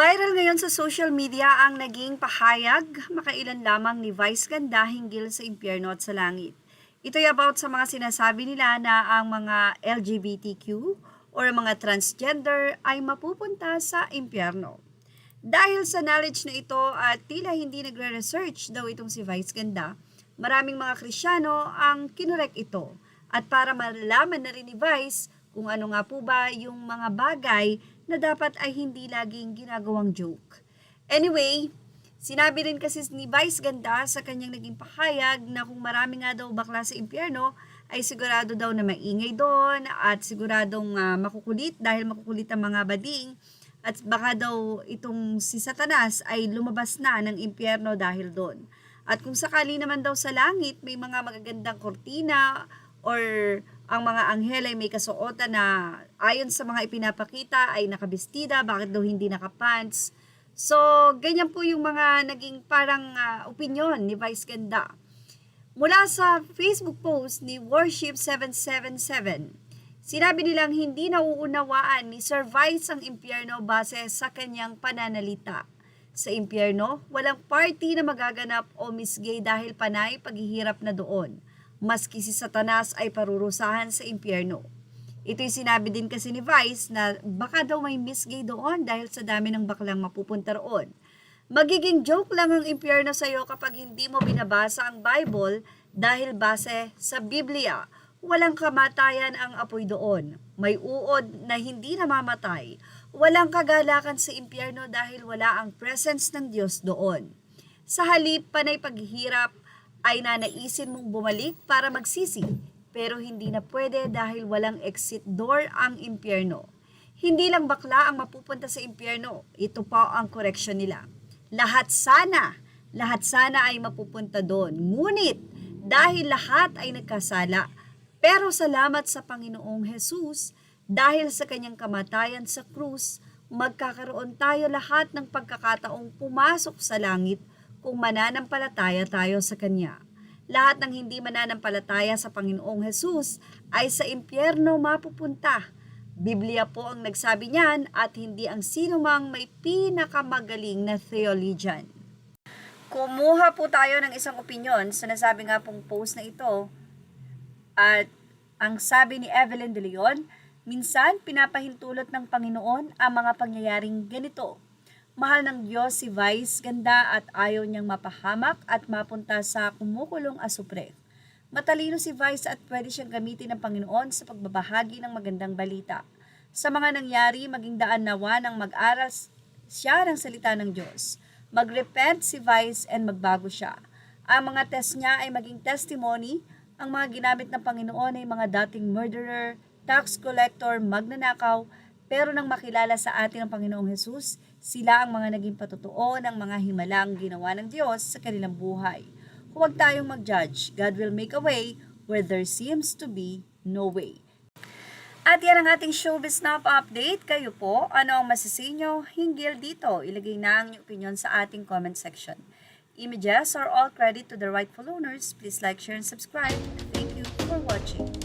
Viral ngayon sa social media ang naging pahayag makailan lamang ni Vice Ganda hinggil sa impyerno at sa langit. Ito'y about sa mga sinasabi nila na ang mga LGBTQ or mga transgender ay mapupunta sa impyerno. Dahil sa knowledge na ito at tila hindi nagre-research daw itong si Vice Ganda, maraming mga Kristyano ang kinorek ito. At para malaman na rin ni Vice kung ano nga po ba yung mga bagay na dapat ay hindi laging ginagawang joke. Anyway, sinabi rin kasi ni Vice Ganda sa kanyang naging pahayag na kung marami nga daw bakla sa impyerno, ay sigurado daw na maingay doon at siguradong makukulit dahil makukulit ang mga bading at baka daw itong si Satanas ay lumabas na ng impyerno dahil doon. At kung sakali naman daw sa langit may mga magagandang kortina or ang mga anghel ay may kasuotan na ayon sa mga ipinapakita ay nakabestida, bakit daw hindi nakapants. So, ganyan po yung mga naging parang opinion ni Vice Ganda. Mula sa Facebook post ni Worship777, sinabi nilang hindi nauunawaan ni Sir Vice ang impyerno base sa kanyang pananalita. Sa impyerno, walang party na magaganap o misgay dahil panay paghihirap na doon. Maski si Satanas ay parurusahan sa impyerno. Ito'y sinabi din kasi ni Vice na baka daw may misgay doon dahil sa dami ng baklang mapupunta roon. Magiging joke lang ang impyerno sa iyo kapag hindi mo binabasa ang Bible dahil base sa Biblia. Walang kamatayan ang apoy doon. May uod na hindi namamatay. Walang kagalakan sa impyerno dahil wala ang presence ng Diyos doon. Sa halip, panay paghihirap, ay nanaisin mong bumalik para magsisi, pero hindi na pwede dahil walang exit door ang impyerno. Hindi lang bakla ang mapupunta sa impyerno, ito pa ang correction nila. Lahat sana ay mapupunta doon. Ngunit, dahil lahat ay nagkasala, pero salamat sa Panginoong Jesus, dahil sa kanyang kamatayan sa krus, magkakaroon tayo lahat ng pagkakataong pumasok sa langit kung mananampalataya tayo sa Kanya. Lahat ng hindi mananampalataya sa Panginoong Jesus ay sa impyerno mapupunta. Biblia po ang nagsabi niyan at hindi ang sinumang may pinakamagaling na theologian. Kumuha po tayo ng isang opinyon sa nasabi nga pong post na ito at ang sabi ni Evelyn De Leon, minsan pinapahintulot ng Panginoon ang mga pangyayaring ganito. Mahal ng Diyos si Vice Ganda at ayaw niyang mapahamak at mapunta sa kumukulong asupre. Matalino si Vice at pwede siyang gamitin ng Panginoon sa pagbabahagi ng magandang balita. Sa mga nangyari, maging daan nawa ng mag-aral siya ng salita ng Diyos. Mag-repent si Vice and magbago siya. Ang mga test niya ay maging testimony. Ang mga ginamit ng Panginoon ay mga dating murderer, tax collector, magnanakaw, pero nang makilala sa atin ang Panginoong Jesus, sila ang mga naging patotoo ng mga himalang ginawa ng Diyos sa kanilang buhay. Huwag tayong mag-judge. God will make a way where there seems to be no way. At yan ang ating Showbiz Snap Update. Kayo po, ano ang masasinyo hinggil dito? Ilagay na ang inyong opinion sa ating comment section. Images are all credit to the rightful owners. Please like, share, and subscribe. Thank you for watching.